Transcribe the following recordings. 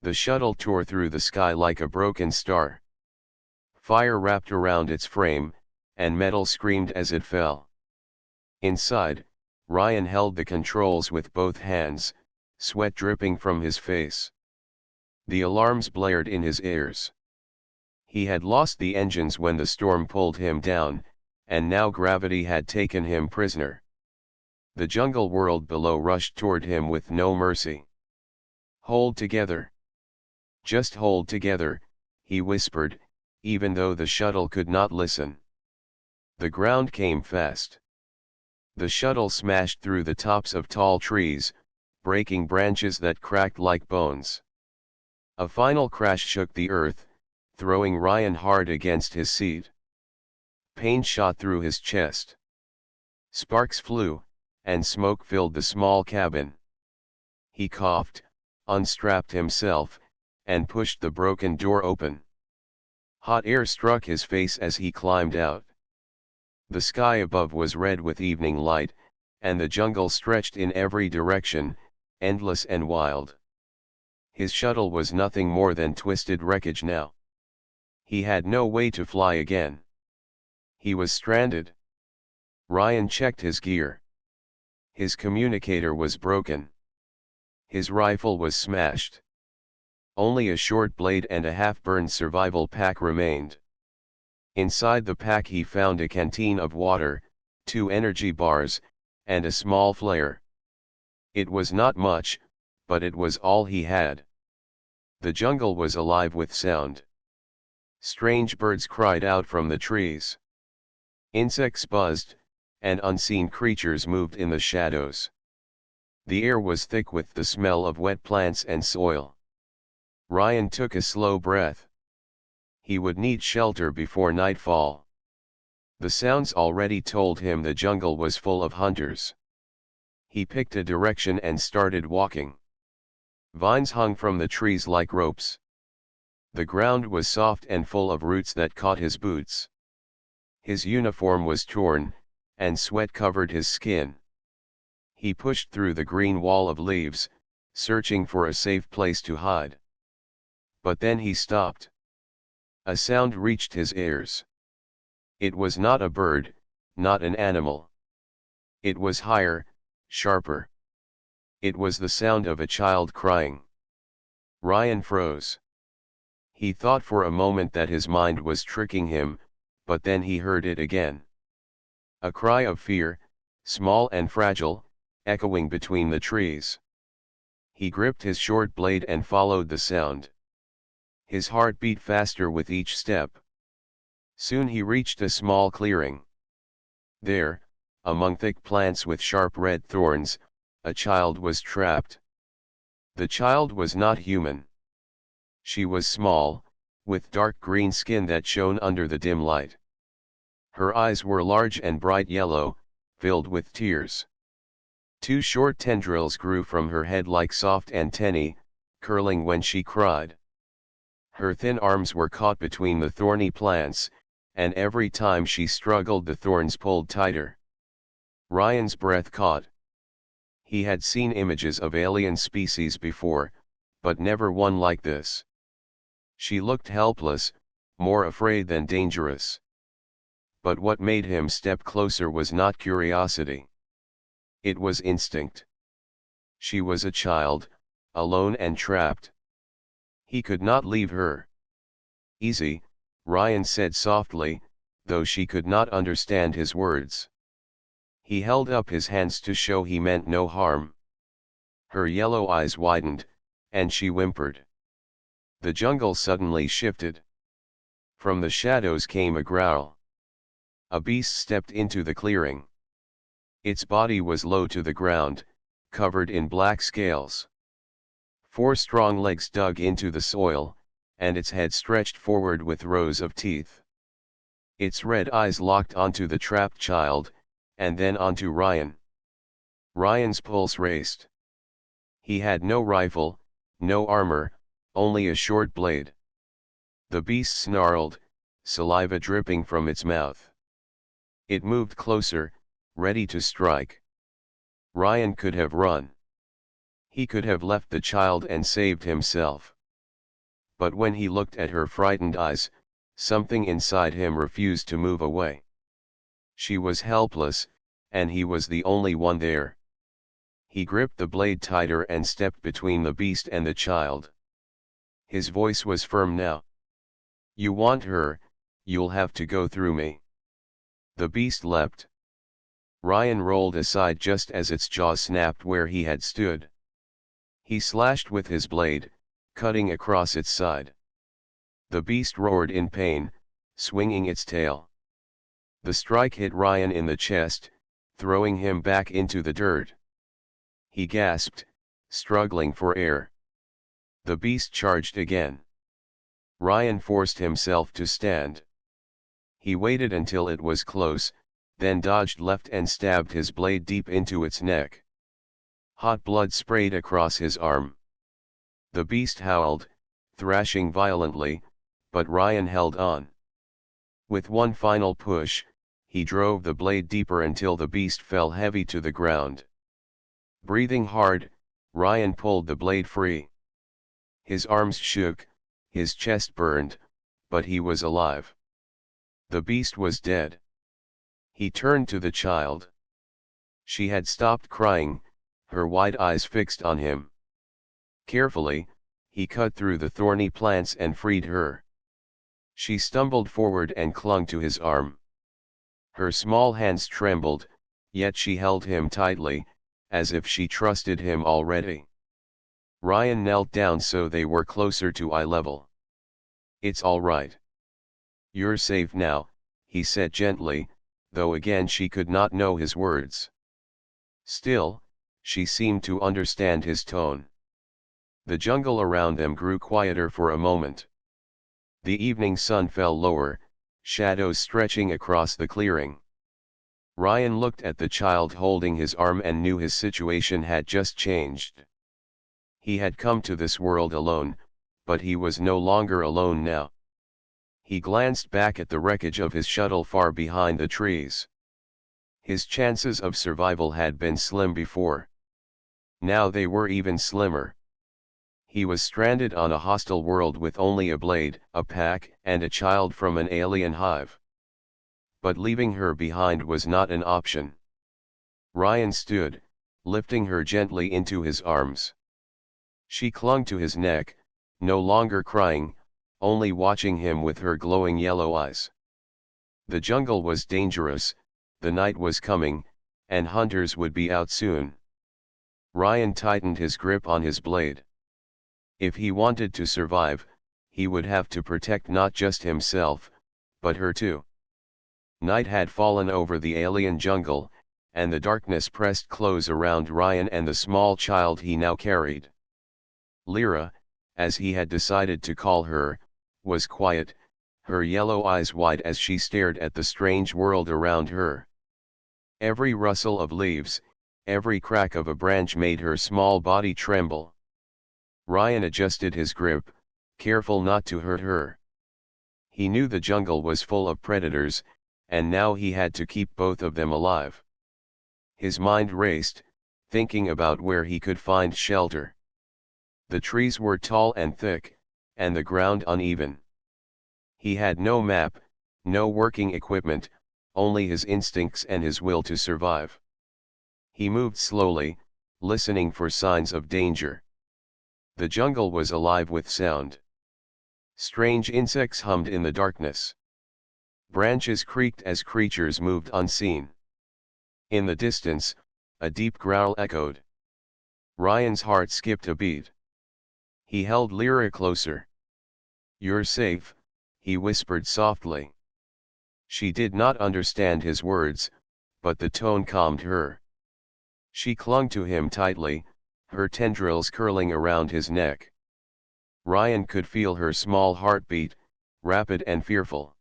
The shuttle tore through the sky like a broken star. Fire wrapped around its frame, and metal screamed as it fell. Inside, Ryan held the controls with both hands, sweat dripping from his face. The alarms blared in his ears. He had lost the engines when the storm pulled him down, and now gravity had taken him prisoner. The jungle world below rushed toward him with no mercy. "Hold together. Just hold together," he whispered, even though the shuttle could not listen. The ground came fast. The shuttle smashed through the tops of tall trees, breaking branches that cracked like bones. A final crash shook the earth, throwing Ryan hard against his seat. Pain shot through his chest. Sparks flew, and smoke filled the small cabin. He coughed, unstrapped himself, and pushed the broken door open. Hot air struck his face as he climbed out. The sky above was red with evening light, and the jungle stretched in every direction, endless and wild. His shuttle was nothing more than twisted wreckage now. He had no way to fly again. He was stranded. Ryan checked his gear. His communicator was broken. His rifle was smashed. Only a short blade and a half-burned survival pack remained. Inside the pack he found a canteen of water, 2 energy bars, and a small flare. It was not much, but it was all he had. The jungle was alive with sound. Strange birds cried out from the trees. Insects buzzed, and unseen creatures moved in the shadows. The air was thick with the smell of wet plants and soil. Ryan took a slow breath. He would need shelter before nightfall. The sounds already told him the jungle was full of hunters. He picked a direction and started walking. Vines hung from the trees like ropes. The ground was soft and full of roots that caught his boots. His uniform was torn, and sweat covered his skin. He pushed through the green wall of leaves, searching for a safe place to hide. But then he stopped. A sound reached his ears. It was not a bird, not an animal. It was higher, sharper. It was the sound of a child crying. Ryan froze. He thought for a moment that his mind was tricking him, but then he heard it again. A cry of fear, small and fragile, echoing between the trees. He gripped his short blade and followed the sound. His heart beat faster with each step. Soon he reached a small clearing. There, among thick plants with sharp red thorns, a child was trapped. The child was not human. She was small, with dark green skin that shone under the dim light. Her eyes were large and bright yellow, filled with tears. 2 short tendrils grew from her head like soft antennae, curling when she cried. Her thin arms were caught between the thorny plants, and every time she struggled the thorns pulled tighter. Ryan's breath caught. He had seen images of alien species before, but never one like this. She looked helpless, more afraid than dangerous. But what made him step closer was not curiosity. It was instinct. She was a child, alone and trapped. He could not leave her. "Easy," Ryan said softly, though she could not understand his words. He held up his hands to show he meant no harm. Her yellow eyes widened, and she whimpered. The jungle suddenly shifted. From the shadows came a growl. A beast stepped into the clearing. Its body was low to the ground, covered in black scales. 4 strong legs dug into the soil, and its head stretched forward with rows of teeth. Its red eyes locked onto the trapped child, and then onto Ryan. Ryan's pulse raced. He had no rifle, no armor, only a short blade. The beast snarled, saliva dripping from its mouth. It moved closer, ready to strike. Ryan could have run. He could have left the child and saved himself. But when he looked at her frightened eyes, something inside him refused to move away. She was helpless, and he was the only one there. He gripped the blade tighter and stepped between the beast and the child. His voice was firm now. "You want her, you'll have to go through me." The beast leapt. Ryan rolled aside just as its jaw snapped where he had stood. He slashed with his blade, cutting across its side. The beast roared in pain, swinging its tail. The strike hit Ryan in the chest, throwing him back into the dirt. He gasped, struggling for air. The beast charged again. Ryan forced himself to stand. He waited until it was close, then dodged left and stabbed his blade deep into its neck. Hot blood sprayed across his arm. The beast howled, thrashing violently, but Ryan held on. With one final push, he drove the blade deeper until the beast fell heavy to the ground. Breathing hard, Ryan pulled the blade free. His arms shook, his chest burned, but he was alive. The beast was dead. He turned to the child. She had stopped crying, her wide eyes fixed on him. Carefully, he cut through the thorny plants and freed her. She stumbled forward and clung to his arm. Her small hands trembled, yet she held him tightly, as if she trusted him already. Ryan knelt down so they were closer to eye level. "It's all right. You're safe now," he said gently, though again she could not know his words. Still, she seemed to understand his tone. The jungle around them grew quieter for a moment. The evening sun fell lower, shadows stretching across the clearing. Ryan looked at the child holding his arm and knew his situation had just changed. He had come to this world alone, but he was no longer alone now. He glanced back at the wreckage of his shuttle far behind the trees. His chances of survival had been slim before. Now they were even slimmer. He was stranded on a hostile world with only a blade, a pack, and a child from an alien hive. But leaving her behind was not an option. Ryan stood, lifting her gently into his arms. She clung to his neck, no longer crying, only watching him with her glowing yellow eyes. The jungle was dangerous, the night was coming, and hunters would be out soon. Ryan tightened his grip on his blade. If he wanted to survive, he would have to protect not just himself, but her too. Night had fallen over the alien jungle, and the darkness pressed close around Ryan and the small child he now carried. Lyra, as he had decided to call her, was quiet, her yellow eyes wide as she stared at the strange world around her. Every rustle of leaves, every crack of a branch made her small body tremble. Ryan adjusted his grip, careful not to hurt her. He knew the jungle was full of predators, and now he had to keep both of them alive. His mind raced, thinking about where he could find shelter. The trees were tall and thick, and the ground uneven. He had no map, no working equipment, only his instincts and his will to survive. He moved slowly, listening for signs of danger. The jungle was alive with sound. Strange insects hummed in the darkness. Branches creaked as creatures moved unseen. In the distance, a deep growl echoed. Ryan's heart skipped a beat. He held Lyra closer. "You're safe," he whispered softly. She did not understand his words, but the tone calmed her. She clung to him tightly, her tendrils curling around his neck. Ryan could feel her small heartbeat, rapid and fearful.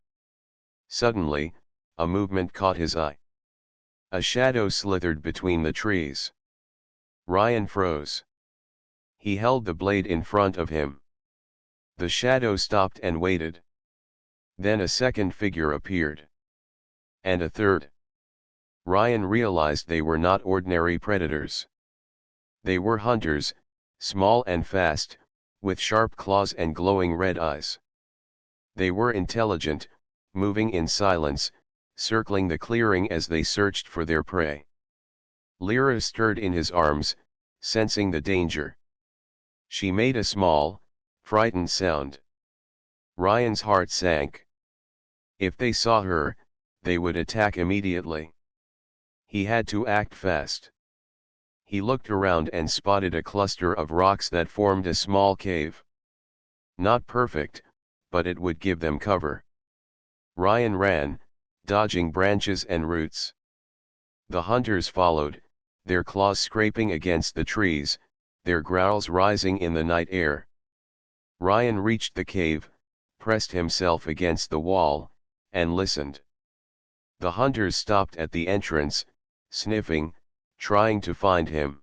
Suddenly, a movement caught his eye. A shadow slithered between the trees. Ryan froze. He held the blade in front of him. The shadow stopped and waited. Then a second figure appeared. And a third. Ryan realized they were not ordinary predators. They were hunters, small and fast, with sharp claws and glowing red eyes. They were intelligent, moving in silence, circling the clearing as they searched for their prey. Lyra stirred in his arms, sensing the danger. She made a small, frightened sound. Ryan's heart sank. If they saw her, they would attack immediately. He had to act fast. He looked around and spotted a cluster of rocks that formed a small cave. Not perfect, but it would give them cover. Ryan ran, dodging branches and roots. The hunters followed, their claws scraping against the trees, their growls rising in the night air. Ryan reached the cave, pressed himself against the wall, and listened. The hunters stopped at the entrance, sniffing, trying to find him.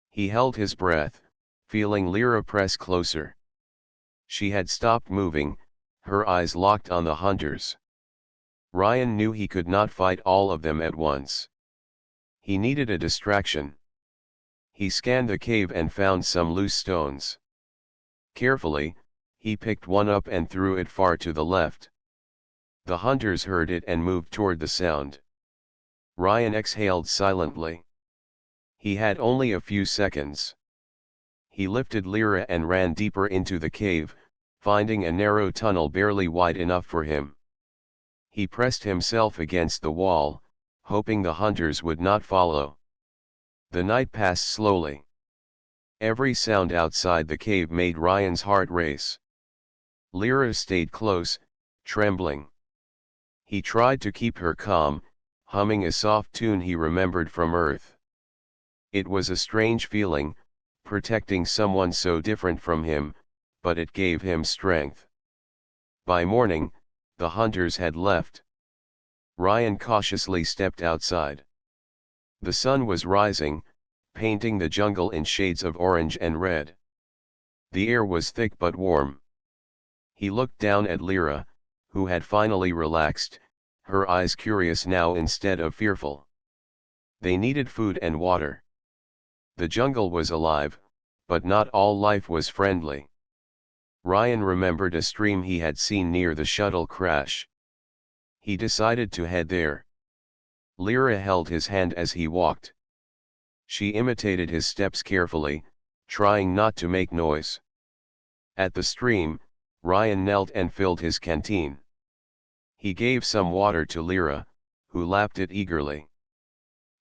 He held his breath, feeling Lyra press closer. She had stopped moving, her eyes locked on the hunters. Ryan knew he could not fight all of them at once. He needed a distraction. He scanned the cave and found some loose stones. Carefully, he picked one up and threw it far to the left. The hunters heard it and moved toward the sound. Ryan exhaled silently. He had only a few seconds. He lifted Lyra and ran deeper into the cave, finding a narrow tunnel barely wide enough for him. He pressed himself against the wall, hoping the hunters would not follow. The night passed slowly. Every sound outside the cave made Ryan's heart race. Lyra stayed close, trembling. He tried to keep her calm, humming a soft tune he remembered from Earth. It was a strange feeling, protecting someone so different from him, but it gave him strength. By morning, the hunters had left. Ryan cautiously stepped outside. The sun was rising, painting the jungle in shades of orange and red. The air was thick but warm. He looked down at Lyra, who had finally relaxed, her eyes curious now instead of fearful. They needed food and water. The jungle was alive, but not all life was friendly. Ryan remembered a stream he had seen near the shuttle crash. He decided to head there. Lyra held his hand as he walked. She imitated his steps carefully, trying not to make noise. At the stream, Ryan knelt and filled his canteen. He gave some water to Lyra, who lapped it eagerly.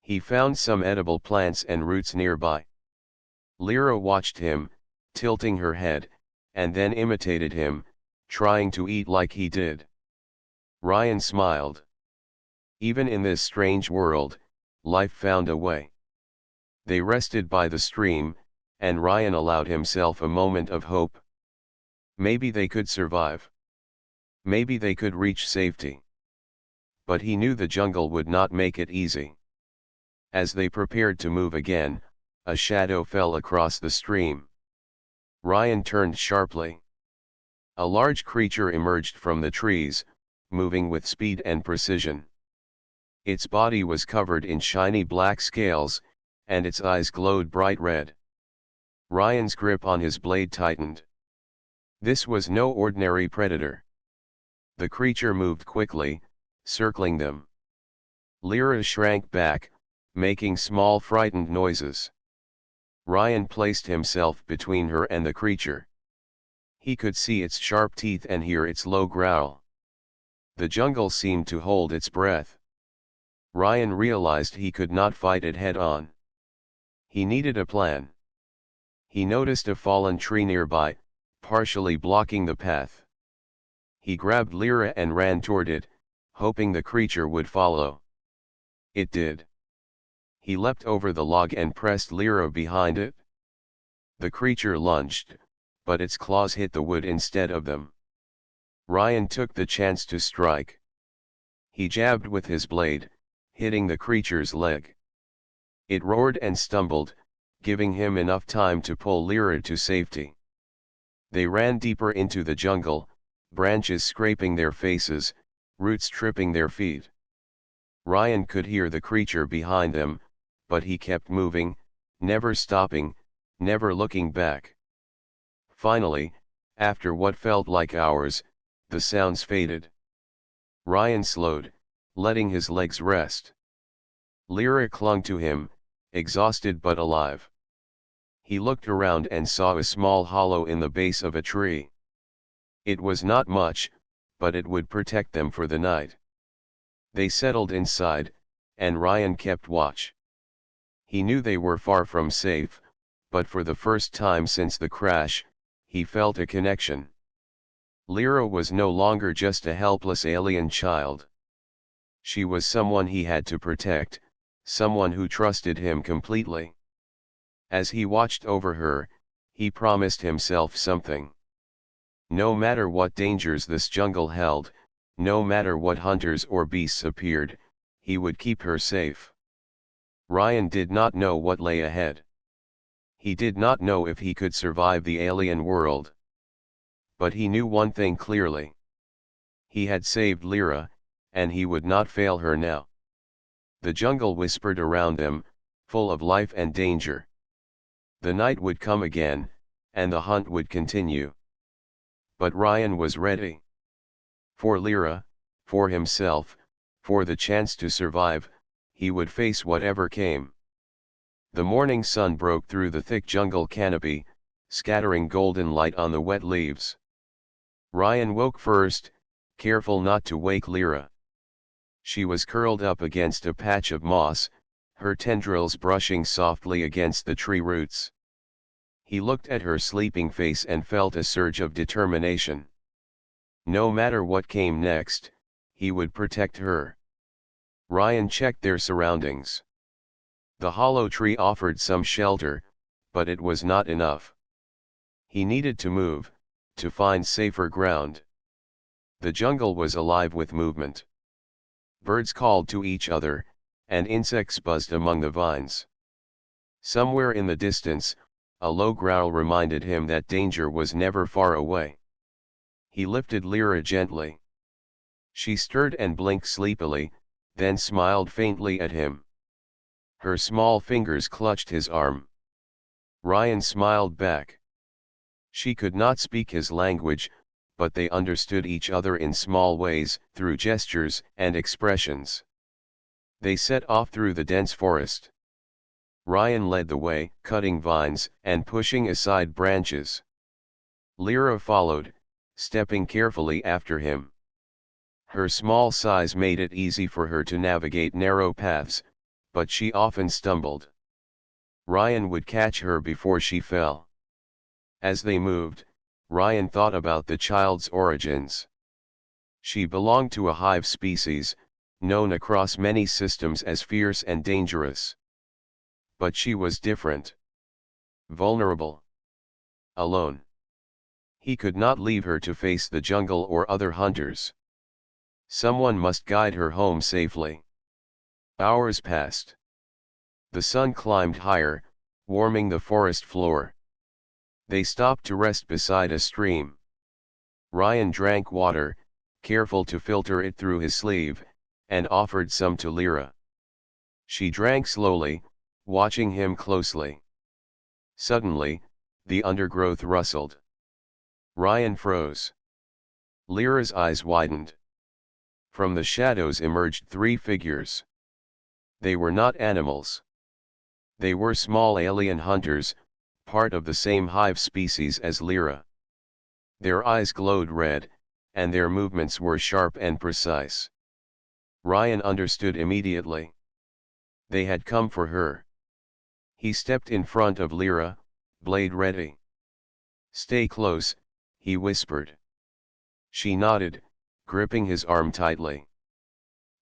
He found some edible plants and roots nearby. Lyra watched him, tilting her head, and then imitated him, trying to eat like he did. Ryan smiled. Even in this strange world, life found a way. They rested by the stream, and Ryan allowed himself a moment of hope. Maybe they could survive. Maybe they could reach safety. But he knew the jungle would not make it easy. As they prepared to move again, a shadow fell across the stream. Ryan turned sharply. A large creature emerged from the trees, moving with speed and precision. Its body was covered in shiny black scales, and its eyes glowed bright red. Ryan's grip on his blade tightened. This was no ordinary predator. The creature moved quickly, circling them. Lyra shrank back, making small frightened noises. Ryan placed himself between her and the creature. He could see its sharp teeth and hear its low growl. The jungle seemed to hold its breath. Ryan realized he could not fight it head-on. He needed a plan. He noticed a fallen tree nearby, partially blocking the path. He grabbed Lyra and ran toward it, hoping the creature would follow. It did. He leapt over the log and pressed Lyra behind it. The creature lunged, but its claws hit the wood instead of them. Ryan took the chance to strike. He jabbed with his blade, hitting the creature's leg. It roared and stumbled, giving him enough time to pull Lyra to safety. They ran deeper into the jungle, branches scraping their faces, roots tripping their feet. Ryan could hear the creature behind them, but he kept moving, never stopping, never looking back. Finally, after what felt like hours, the sounds faded. Ryan slowed, letting his legs rest. Lyra clung to him, exhausted but alive. He looked around and saw a small hollow in the base of a tree. It was not much, but it would protect them for the night. They settled inside, and Ryan kept watch. He knew they were far from safe, but for the first time since the crash, he felt a connection. Lyra was no longer just a helpless alien child. She was someone he had to protect, someone who trusted him completely. As he watched over her, he promised himself something. No matter what dangers this jungle held, no matter what hunters or beasts appeared, he would keep her safe. Ryan did not know what lay ahead. He did not know if he could survive the alien world. But he knew one thing clearly. He had saved Lyra, and he would not fail her now. The jungle whispered around them, full of life and danger. The night would come again, and the hunt would continue. But Ryan was ready. For Lyra, for himself, for the chance to survive, he would face whatever came. The morning sun broke through the thick jungle canopy, scattering golden light on the wet leaves. Ryan woke first, careful not to wake Lyra. She was curled up against a patch of moss, her tendrils brushing softly against the tree roots. He looked at her sleeping face and felt a surge of determination. No matter what came next, he would protect her. Ryan checked their surroundings. The hollow tree offered some shelter, but it was not enough. He needed to move, to find safer ground. The jungle was alive with movement. Birds called to each other, and insects buzzed among the vines. Somewhere in the distance, a low growl reminded him that danger was never far away. He lifted Lyra gently. She stirred and blinked sleepily, then smiled faintly at him. Her small fingers clutched his arm. Ryan smiled back. She could not speak his language, but they understood each other in small ways, through gestures and expressions. They set off through the dense forest. Ryan led the way, cutting vines and pushing aside branches. Lyra followed, stepping carefully after him. Her small size made it easy for her to navigate narrow paths, but she often stumbled. Ryan would catch her before she fell. As they moved, Ryan thought about the child's origins. She belonged to a hive species, known across many systems as fierce and dangerous. But she was different. Vulnerable. Alone. He could not leave her to face the jungle or other hunters. Someone must guide her home safely. Hours passed. The sun climbed higher, warming the forest floor. They stopped to rest beside a stream. Ryan drank water, careful to filter it through his sleeve, and offered some to Lyra. She drank slowly, watching him closely. Suddenly, the undergrowth rustled. Ryan froze. Lyra's eyes widened. From the shadows emerged three figures. They were not animals. They were small alien hunters, part of the same hive species as Lyra. Their eyes glowed red, and their movements were sharp and precise. Ryan understood immediately. They had come for her. He stepped in front of Lyra, blade ready. "Stay close," he whispered. She nodded, gripping his arm tightly.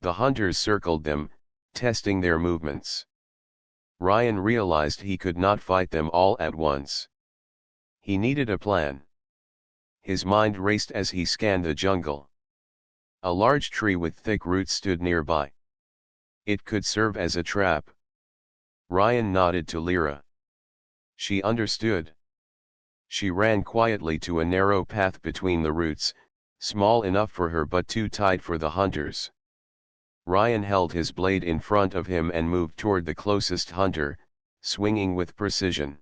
The hunters circled them, testing their movements. Ryan realized he could not fight them all at once. He needed a plan. His mind raced as he scanned the jungle. A large tree with thick roots stood nearby. It could serve as a trap. Ryan nodded to Lyra. She understood. She ran quietly to a narrow path between the roots, small enough for her but too tight for the hunters. Ryan held his blade in front of him and moved toward the closest hunter, swinging with precision.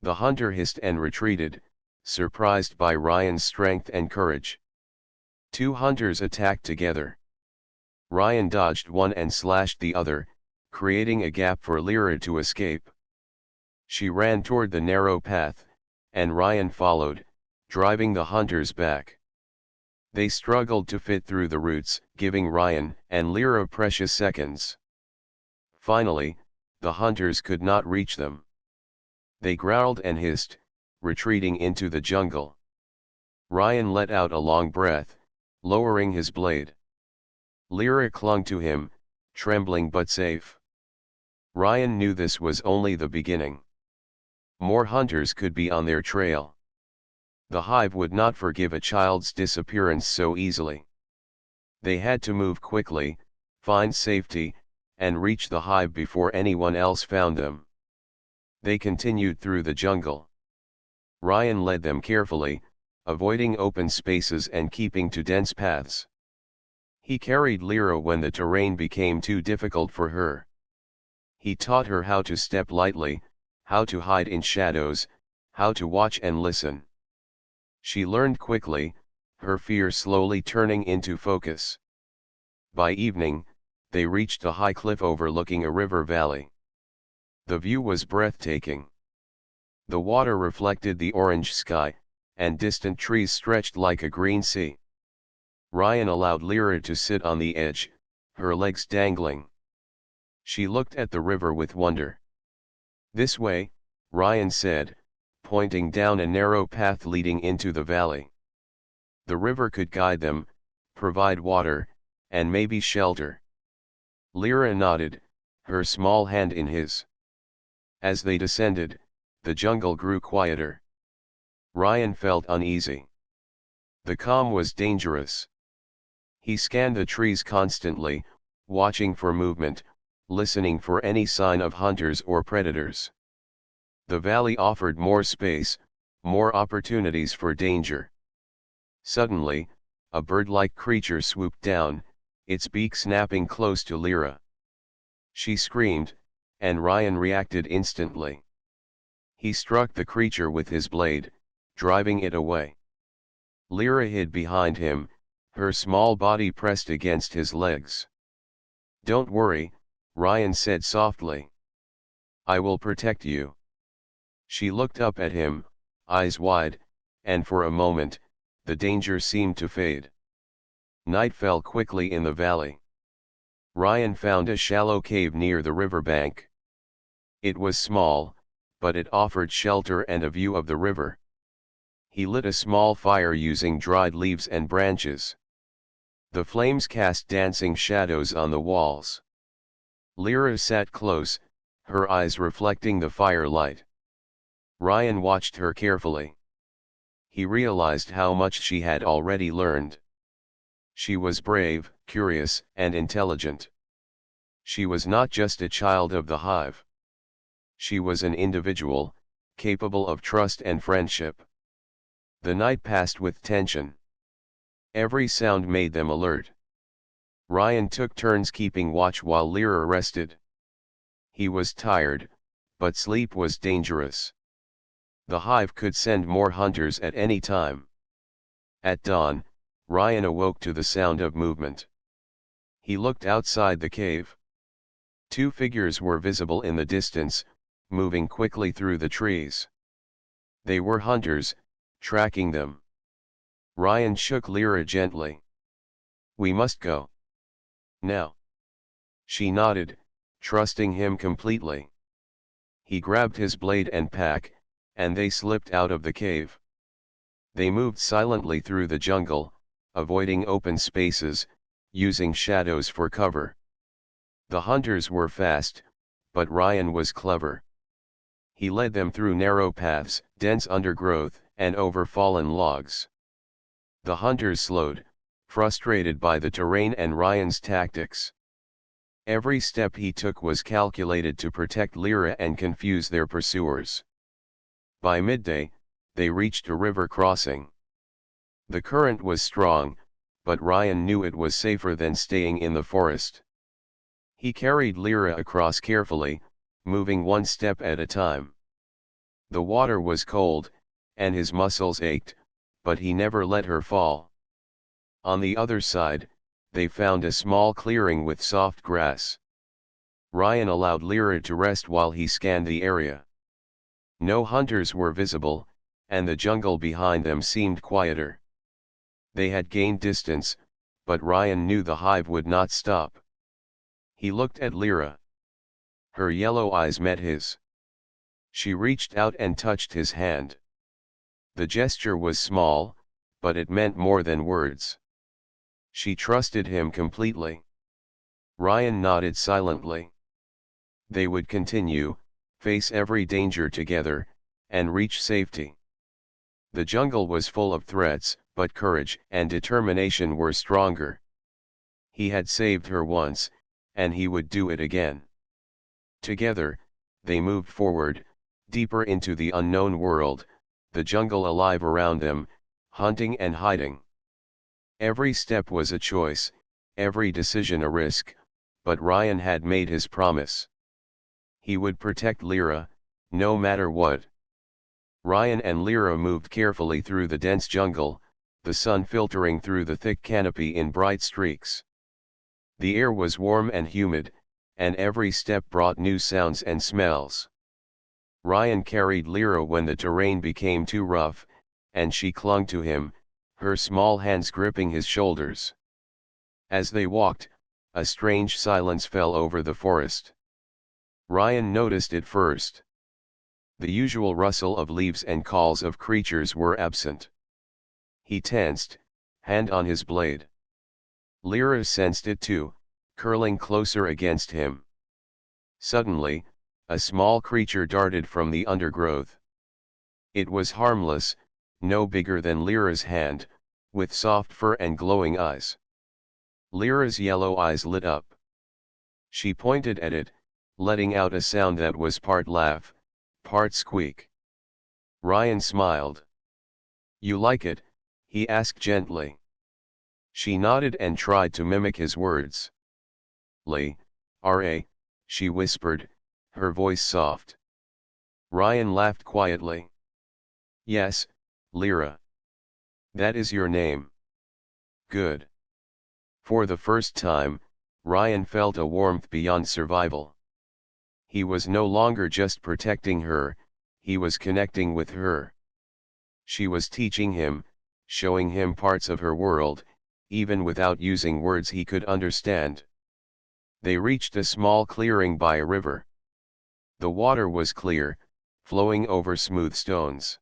The hunter hissed and retreated, surprised by Ryan's strength and courage. Two hunters attacked together. Ryan dodged one and slashed the other, creating a gap for Lyra to escape. She ran toward the narrow path, and Ryan followed, driving the hunters back. They struggled to fit through the roots, giving Ryan and Lyra precious seconds. Finally, the hunters could not reach them. They growled and hissed, retreating into the jungle. Ryan let out a long breath, lowering his blade. Lyra clung to him, trembling but safe. Ryan knew this was only the beginning. More hunters could be on their trail. The hive would not forgive a child's disappearance so easily. They had to move quickly, find safety, and reach the hive before anyone else found them. They continued through the jungle. Ryan led them carefully, avoiding open spaces and keeping to dense paths. He carried Lyra when the terrain became too difficult for her. He taught her how to step lightly, how to hide in shadows, how to watch and listen. She learned quickly, her fear slowly turning into focus. By evening, they reached a high cliff overlooking a river valley. The view was breathtaking. The water reflected the orange sky, and distant trees stretched like a green sea. Ryan allowed Lyra to sit on the edge, her legs dangling. She looked at the river with wonder. "This way," Ryan said, pointing down a narrow path leading into the valley. The river could guide them, provide water, and maybe shelter. Lyra nodded, her small hand in his. As they descended, the jungle grew quieter. Ryan felt uneasy. The calm was dangerous. He scanned the trees constantly, watching for movement, listening for any sign of hunters or predators. The valley offered more space, more opportunities for danger. Suddenly, a bird-like creature swooped down, its beak snapping close to Lyra. She screamed, and Ryan reacted instantly. He struck the creature with his blade, driving it away. Lyra hid behind him, her small body pressed against his legs. "Don't worry," Ryan said softly. "I will protect you." She looked up at him, eyes wide, and for a moment, the danger seemed to fade. Night fell quickly in the valley. Ryan found a shallow cave near the riverbank. It was small, but it offered shelter and a view of the river. He lit a small fire using dried leaves and branches. The flames cast dancing shadows on the walls. Lyra sat close, her eyes reflecting the firelight. Ryan watched her carefully. He realized how much she had already learned. She was brave, curious, and intelligent. She was not just a child of the hive. She was an individual, capable of trust and friendship. The night passed with tension. Every sound made them alert. Ryan took turns keeping watch while Lyra rested. He was tired, but sleep was dangerous. The hive could send more hunters at any time. At dawn, Ryan awoke to the sound of movement. He looked outside the cave. Two figures were visible in the distance, moving quickly through the trees. They were hunters, tracking them. Ryan shook Lyra gently. "We must go. Now." She nodded, trusting him completely. He grabbed his blade and pack, and they slipped out of the cave. They moved silently through the jungle, avoiding open spaces, using shadows for cover. The hunters were fast, but Ryan was clever. He led them through narrow paths, dense undergrowth, and over fallen logs. The hunters slowed, frustrated by the terrain and Ryan's tactics. Every step he took was calculated to protect Lyra and confuse their pursuers. By midday, they reached a river crossing. The current was strong, but Ryan knew it was safer than staying in the forest. He carried Lyra across carefully, moving one step at a time. The water was cold, and his muscles ached, but he never let her fall. On the other side, they found a small clearing with soft grass. Ryan allowed Lyra to rest while he scanned the area. No hunters were visible, and the jungle behind them seemed quieter. They had gained distance, but Ryan knew the hive would not stop. He looked at Lyra. Her yellow eyes met his. She reached out and touched his hand. The gesture was small, but it meant more than words. She trusted him completely. Ryan nodded silently. They would continue, face every danger together, and reach safety. The jungle was full of threats, but courage and determination were stronger. He had saved her once, and he would do it again. Together, they moved forward, deeper into the unknown world, the jungle alive around them, hunting and hiding. Every step was a choice, every decision a risk, but Ryan had made his promise. He would protect Lyra, no matter what. Ryan and Lyra moved carefully through the dense jungle, the sun filtering through the thick canopy in bright streaks. The air was warm and humid, and every step brought new sounds and smells. Ryan carried Lyra when the terrain became too rough, and she clung to him, her small hands gripping his shoulders. As they walked, a strange silence fell over the forest. Ryan noticed it first. The usual rustle of leaves and calls of creatures were absent. He tensed, hand on his blade. Lyra sensed it too, curling closer against him. Suddenly, a small creature darted from the undergrowth. It was harmless, no bigger than Lyra's hand, with soft fur and glowing eyes. Lyra's yellow eyes lit up. She pointed at it, letting out a sound that was part laugh, part squeak. Ryan smiled. "You like it?" he asked gently. She nodded and tried to mimic his words. "Lee, R.A., she whispered, her voice soft. Ryan laughed quietly. "Yes, Lyra. That is your name. Good." For the first time, Ryan felt a warmth beyond survival. He was no longer just protecting her, he was connecting with her. She was teaching him, showing him parts of her world, even without using words he could understand. They reached a small clearing by a river. The water was clear, flowing over smooth stones.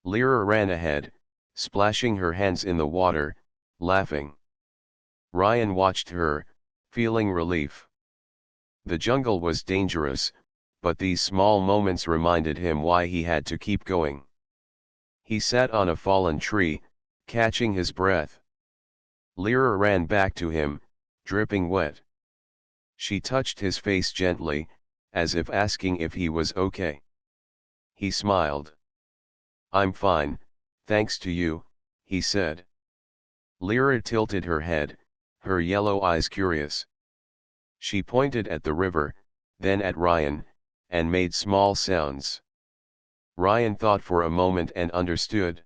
Lyra ran ahead, splashing her hands in the water, laughing. Ryan watched her, feeling relief. The jungle was dangerous, but these small moments reminded him why he had to keep going. He sat on a fallen tree, catching his breath. Lyra ran back to him, dripping wet. She touched his face gently, as if asking if he was okay. He smiled. "I'm fine, thanks to you," he said. Lyra tilted her head, her yellow eyes curious. She pointed at the river, then at Ryan, and made small sounds. Ryan thought for a moment and understood.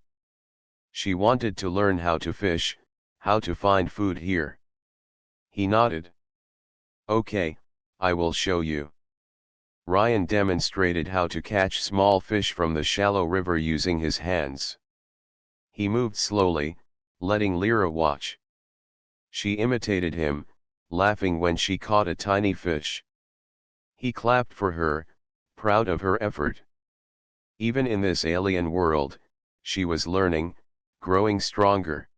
She wanted to learn how to fish, how to find food here. He nodded. "Okay, I will show you." Ryan demonstrated how to catch small fish from the shallow river using his hands. He moved slowly, letting Lyra watch. She imitated him, laughing when she caught a tiny fish. He clapped for her, proud of her effort. Even in this alien world, she was learning, growing stronger.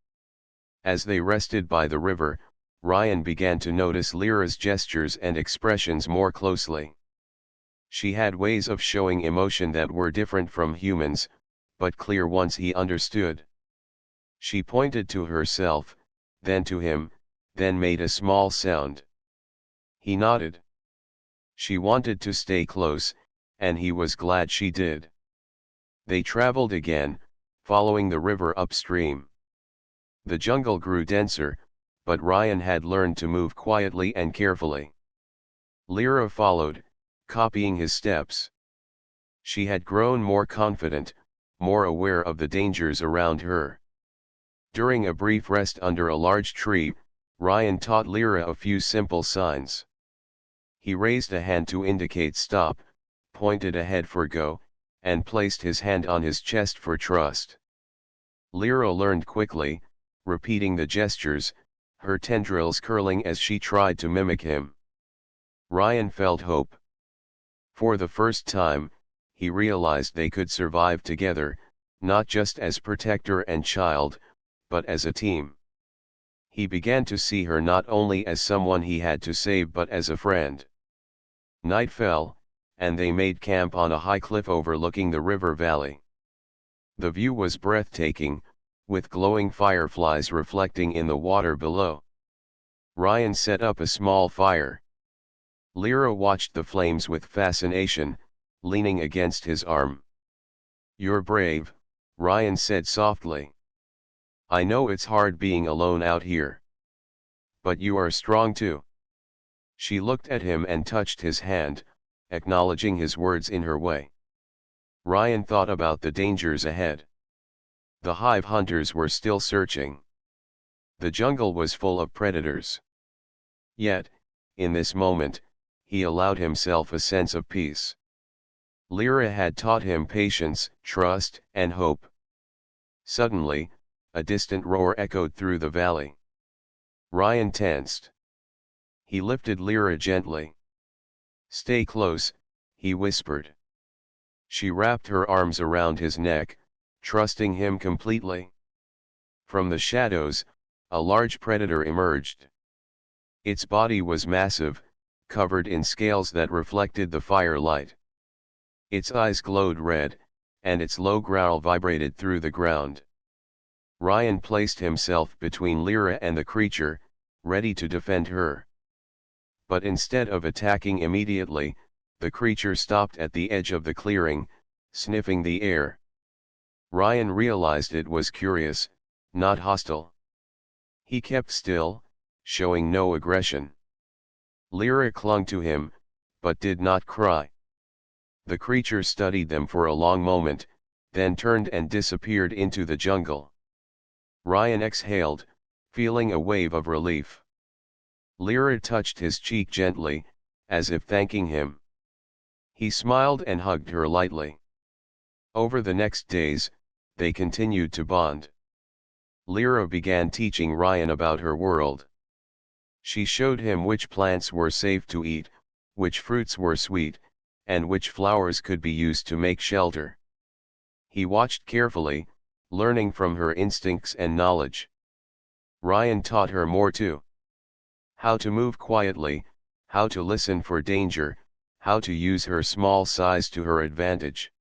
As they rested by the river, Ryan began to notice Lyra's gestures and expressions more closely. She had ways of showing emotion that were different from humans, but clear ones he understood. She pointed to herself, then to him, then made a small sound. He nodded. She wanted to stay close, and he was glad she did. They traveled again, following the river upstream. The jungle grew denser, but Ryan had learned to move quietly and carefully. Lyra followed, copying his steps. She had grown more confident, more aware of the dangers around her. During a brief rest under a large tree, Ryan taught Lyra a few simple signs. He raised a hand to indicate stop, pointed ahead for go, and placed his hand on his chest for trust. Lyra learned quickly, repeating the gestures, her tendrils curling as she tried to mimic him. Ryan felt hope. For the first time, he realized they could survive together, not just as protector and child, but as a team. He began to see her not only as someone he had to save but as a friend. Night fell, and they made camp on a high cliff overlooking the river valley. The view was breathtaking, with glowing fireflies reflecting in the water below. Ryan set up a small fire. Lyra watched the flames with fascination, leaning against his arm. "You're brave," Ryan said softly. "I know it's hard being alone out here. But you are strong too." She looked at him and touched his hand, acknowledging his words in her way. Ryan thought about the dangers ahead. The hive hunters were still searching. The jungle was full of predators. Yet, in this moment, he allowed himself a sense of peace. Lyra had taught him patience, trust, and hope. Suddenly, a distant roar echoed through the valley. Ryan tensed. He lifted Lyra gently. "Stay close," he whispered. She wrapped her arms around his neck, trusting him completely. From the shadows, a large predator emerged. Its body was massive, covered in scales that reflected the firelight. Its eyes glowed red, and its low growl vibrated through the ground. Ryan placed himself between Lyra and the creature, ready to defend her. But instead of attacking immediately, the creature stopped at the edge of the clearing, sniffing the air. Ryan realized it was curious, not hostile. He kept still, showing no aggression. Lyra clung to him, but did not cry. The creature studied them for a long moment, then turned and disappeared into the jungle. Ryan exhaled, feeling a wave of relief. Lyra touched his cheek gently, as if thanking him. He smiled and hugged her lightly. Over the next days, they continued to bond. Lyra began teaching Ryan about her world. She showed him which plants were safe to eat, which fruits were sweet, and which flowers could be used to make shelter. He watched carefully, learning from her instincts and knowledge. Ryan taught her more too. How to move quietly, how to listen for danger, how to use her small size to her advantage.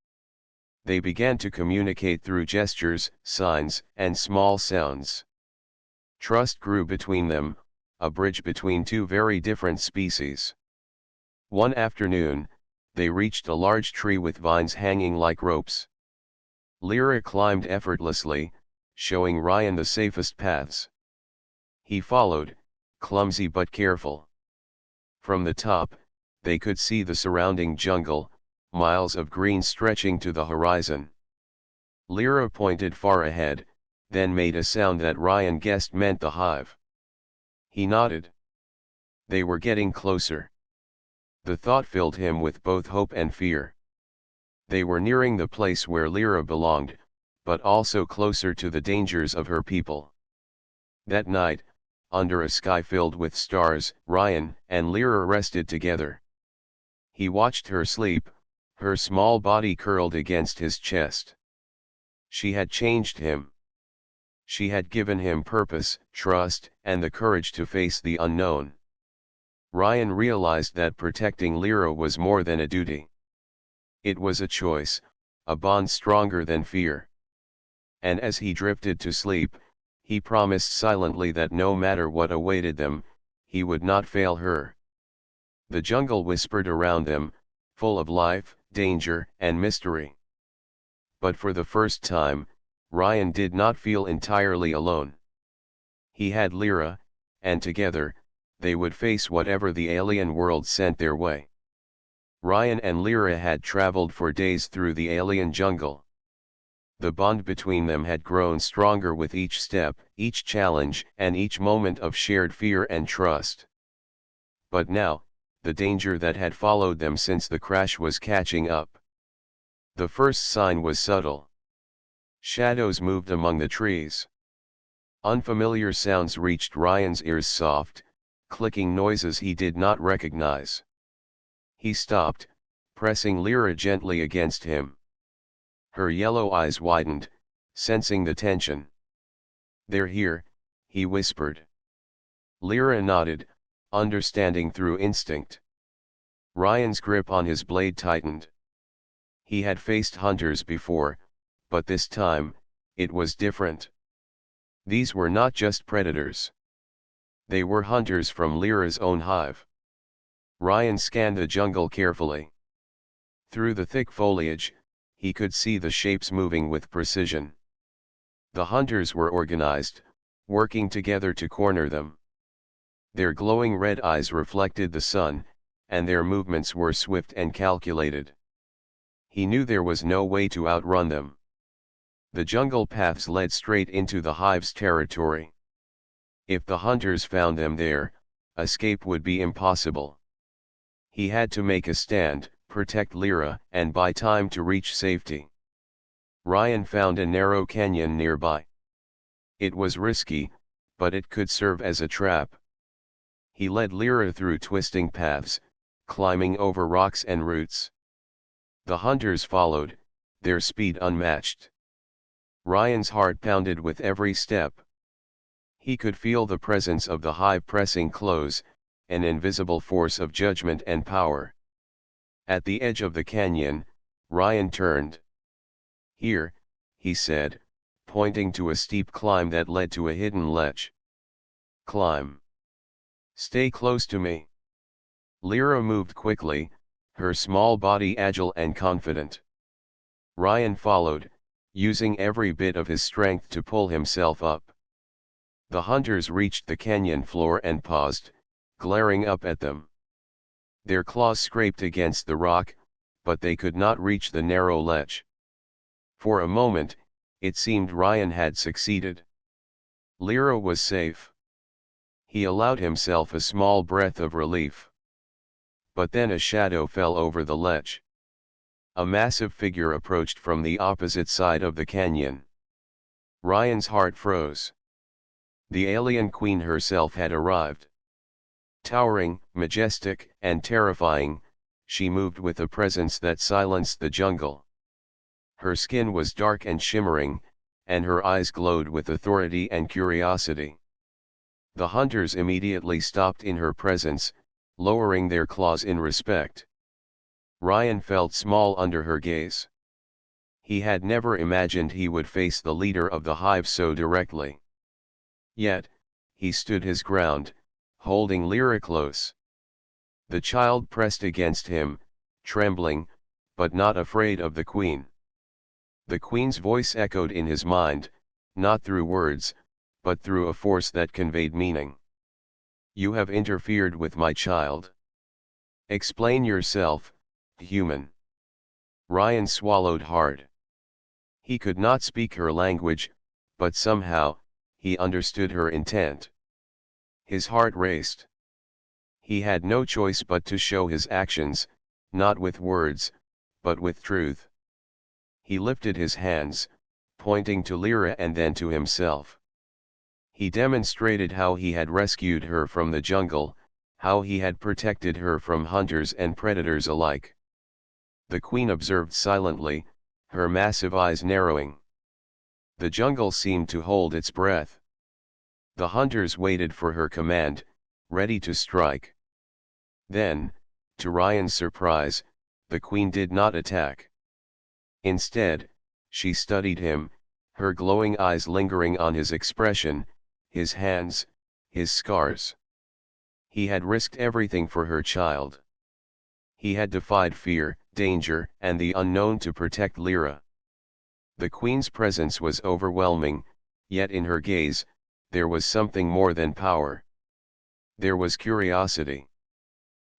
They began to communicate through gestures, signs, and small sounds. Trust grew between them, a bridge between two very different species. One afternoon, they reached a large tree with vines hanging like ropes. Lyra climbed effortlessly, showing Ryan the safest paths. He followed, clumsy but careful. From the top, they could see the surrounding jungle, miles of green stretching to the horizon. Lyra pointed far ahead, then made a sound that Ryan guessed meant the hive. He nodded. They were getting closer. The thought filled him with both hope and fear. They were nearing the place where Lyra belonged, but also closer to the dangers of her people. That night, under a sky filled with stars, Ryan and Lyra rested together. He watched her sleep, her small body curled against his chest. She had changed him. She had given him purpose, trust, and the courage to face the unknown. Ryan realized that protecting Lyra was more than a duty. It was a choice, a bond stronger than fear. And as he drifted to sleep, he promised silently that no matter what awaited them, he would not fail her. The jungle whispered around them, full of life, danger, and mystery. But for the first time, Ryan did not feel entirely alone. He had Lyra, and together, they would face whatever the alien world sent their way. Ryan and Lyra had traveled for days through the alien jungle. The bond between them had grown stronger with each step, each challenge, and each moment of shared fear and trust. But now, the danger that had followed them since the crash was catching up. The first sign was subtle. Shadows moved among the trees. Unfamiliar sounds reached Ryan's ears, soft, clicking noises he did not recognize. He stopped, pressing Lyra gently against him. Her yellow eyes widened, sensing the tension. "They're here," he whispered. Lyra nodded, understanding through instinct. Ryan's grip on his blade tightened. He had faced hunters before, but this time, it was different. These were not just predators. They were hunters from Lyra's own hive. Ryan scanned the jungle carefully. Through the thick foliage, he could see the shapes moving with precision. The hunters were organized, working together to corner them. Their glowing red eyes reflected the sun, and their movements were swift and calculated. He knew there was no way to outrun them. The jungle paths led straight into the hive's territory. If the hunters found them there, escape would be impossible. He had to make a stand, protect Lyra, and buy time to reach safety. Ryan found a narrow canyon nearby. It was risky, but it could serve as a trap. He led Lyra through twisting paths, climbing over rocks and roots. The hunters followed, their speed unmatched. Ryan's heart pounded with every step. He could feel the presence of the hive pressing close, an invisible force of judgment and power. At the edge of the canyon, Ryan turned. "Here," he said, pointing to a steep climb that led to a hidden ledge. "Climb. Stay close to me." Lyra moved quickly, her small body agile and confident. Ryan followed, using every bit of his strength to pull himself up. The hunters reached the canyon floor and paused, glaring up at them. Their claws scraped against the rock, but they could not reach the narrow ledge. For a moment, it seemed Ryan had succeeded. Lyra was safe. He allowed himself a small breath of relief. But then a shadow fell over the ledge. A massive figure approached from the opposite side of the canyon. Ryan's heart froze. The alien queen herself had arrived. Towering, majestic, and terrifying, she moved with a presence that silenced the jungle. Her skin was dark and shimmering, and her eyes glowed with authority and curiosity. The hunters immediately stopped in her presence, lowering their claws in respect. Ryan felt small under her gaze. He had never imagined he would face the leader of the hive so directly. Yet, he stood his ground, holding Lyra close. The child pressed against him, trembling, but not afraid of the queen. The queen's voice echoed in his mind, not through words, but through a force that conveyed meaning. "You have interfered with my child. Explain yourself, human." Ryan swallowed hard. He could not speak her language, but somehow, he understood her intent. His heart raced. He had no choice but to show his actions, not with words, but with truth. He lifted his hands, pointing to Lyra and then to himself. He demonstrated how he had rescued her from the jungle, how he had protected her from hunters and predators alike. The queen observed silently, her massive eyes narrowing. The jungle seemed to hold its breath. The hunters waited for her command, ready to strike. Then, to Ryan's surprise, the queen did not attack. Instead, she studied him, her glowing eyes lingering on his expression, his hands, his scars. He had risked everything for her child. He had defied fear, danger, and the unknown to protect Lyra. The queen's presence was overwhelming, yet in her gaze, there was something more than power. There was curiosity.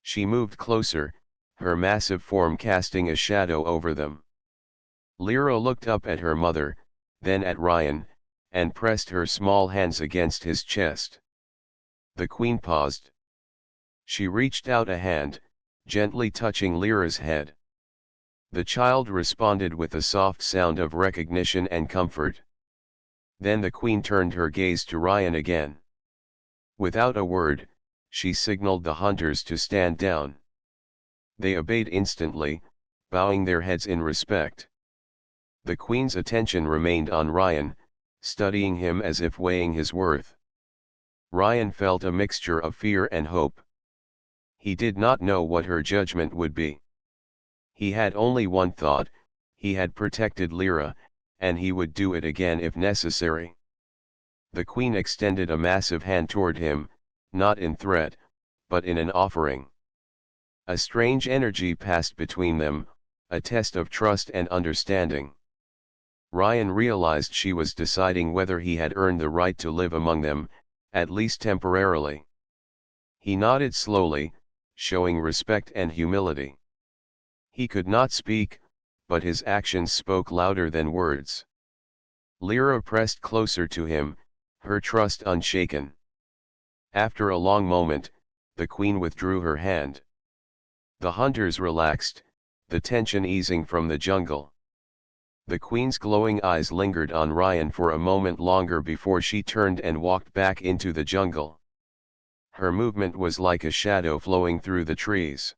She moved closer, her massive form casting a shadow over them. Lyra looked up at her mother, then at Ryan, and pressed her small hands against his chest. The queen paused. She reached out a hand, gently touching Lyra's head. The child responded with a soft sound of recognition and comfort. Then the queen turned her gaze to Ryan again. Without a word, she signaled the hunters to stand down. They obeyed instantly, bowing their heads in respect. The queen's attention remained on Ryan, studying him as if weighing his worth. Ryan felt a mixture of fear and hope. He did not know what her judgment would be. He had only one thought: he had protected Lyra, and he would do it again if necessary. The queen extended a massive hand toward him, not in threat, but in an offering. A strange energy passed between them, a test of trust and understanding. Ryan realized she was deciding whether he had earned the right to live among them, at least temporarily. He nodded slowly, showing respect and humility. He could not speak, but his actions spoke louder than words. Lyra pressed closer to him, her trust unshaken. After a long moment, the queen withdrew her hand. The hunters relaxed, the tension easing from the jungle. The queen's glowing eyes lingered on Ryan for a moment longer before she turned and walked back into the jungle. Her movement was like a shadow flowing through the trees.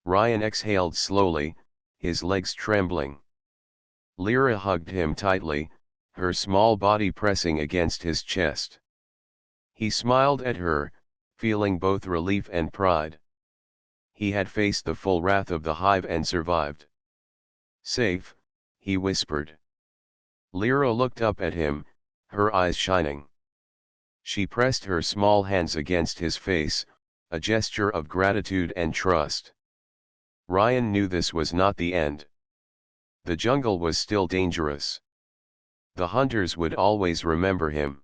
Ryan exhaled slowly, his legs trembling. Lyra hugged him tightly, her small body pressing against his chest. He smiled at her, feeling both relief and pride. He had faced the full wrath of the hive and survived. "Safe," he whispered. Lyra looked up at him, her eyes shining. She pressed her small hands against his face, a gesture of gratitude and trust. Ryan knew this was not the end. The jungle was still dangerous. The hunters would always remember him.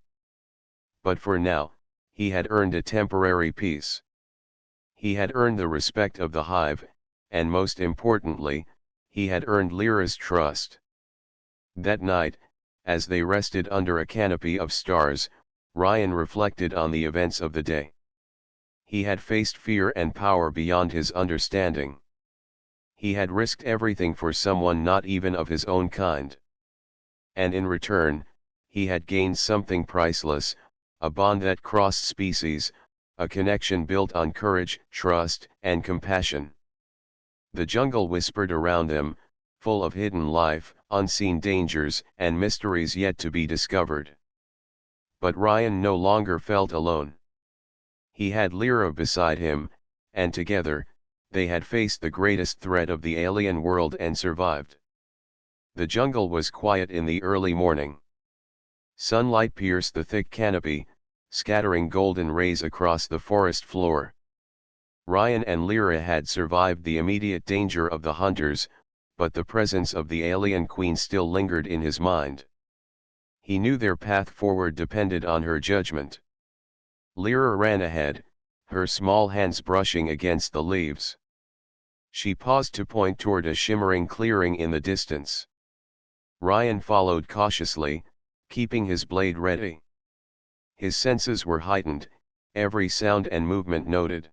But for now, he had earned a temporary peace. He had earned the respect of the hive, and most importantly, he had earned Lyra's trust. That night, as they rested under a canopy of stars, Ryan reflected on the events of the day. He had faced fear and power beyond his understanding. He had risked everything for someone not even of his own kind. And in return, he had gained something priceless, a bond that crossed species, a connection built on courage, trust, and compassion. The jungle whispered around them, full of hidden life, unseen dangers, and mysteries yet to be discovered. But Ryan no longer felt alone. He had Lyra beside him, and together, they had faced the greatest threat of the alien world and survived. The jungle was quiet in the early morning. Sunlight pierced the thick canopy, scattering golden rays across the forest floor. Ryan and Lyra had survived the immediate danger of the hunters, but the presence of the alien queen still lingered in his mind. He knew their path forward depended on her judgment. Lyra ran ahead, her small hands brushing against the leaves. She paused to point toward a shimmering clearing in the distance. Ryan followed cautiously, keeping his blade ready. His senses were heightened, every sound and movement noted.